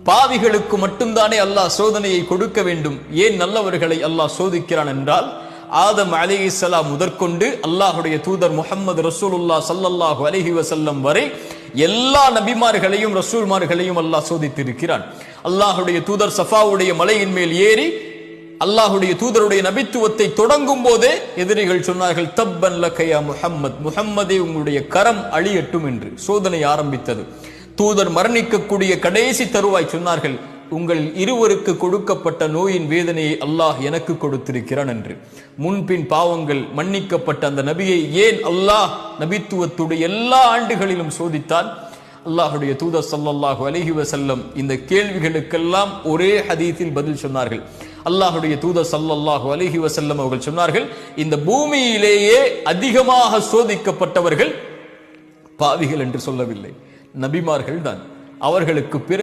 பாவிகளுக்கு மட்டும்தானே அல்லாஹ் சோதனையை கொடுக்க வேண்டும், ஏன் நல்லவர்களை அல்லாஹ் சோதிக்கிறான் என்றால், ஆதம் அலைஹிஸ்ஸலாம் முதற்கொண்டு அல்லாஹுடைய தூதர் முஹம்மது ரசூலுல்லாஹ் ஸல்லல்லாஹு அலைஹி வஸல்லம் வரை எல்லா நபிமார்களையும் ரசூல்மார்களையும் அல்லாஹ் சோதித்திருக்கிறான். அல்லாஹுடைய தூதர் சஃபாவுடைய மலையின் மேல் ஏறி அல்லாஹுடைய தூதருடைய நபித்துவத்தை தொடங்கும் போதே எதிரிகள் சொன்னார்கள், தப்பன் லக்கயா முஹம்மத், முஹம்மதே உங்களுடைய கரம் அழியட்டும் என்று சோதனை ஆரம்பித்தது. தூதர் மரணிக்கக்கூடிய கடைசி தருவாய் சொன்னார்கள், உங்கள் இருவருக்கு கொடுக்கப்பட்ட நோயின் வேதனையை அல்லாஹ் எனக்கு கொடுத்திருக்கிறான் என்று. முன்பின் பாவங்கள் மன்னிக்கப்பட்ட அந்த நபியை ஏன் அல்லாஹ் நபித்துவத்துடைய எல்லா ஆண்டுகளிலும் சோதித்தான்? அல்லாஹுடைய தூதர் ஸல்லல்லாஹு அலைஹி வஸல்லம் இந்த கேள்விகளுக்கெல்லாம் ஒரே ஹதீஸில் பதில் சொன்னார்கள். அல்லாஹுடைய தூதர் ஸல்லல்லாஹு அலைஹி வஸல்லம் அவர்கள் சொன்னார்கள், இந்த பூமியிலேயே அதிகமாக சோதிக்கப்பட்டவர்கள் பாவிகள் என்று சொல்லவில்லை, நபிமார்கள் தான். அவர்களுக்கு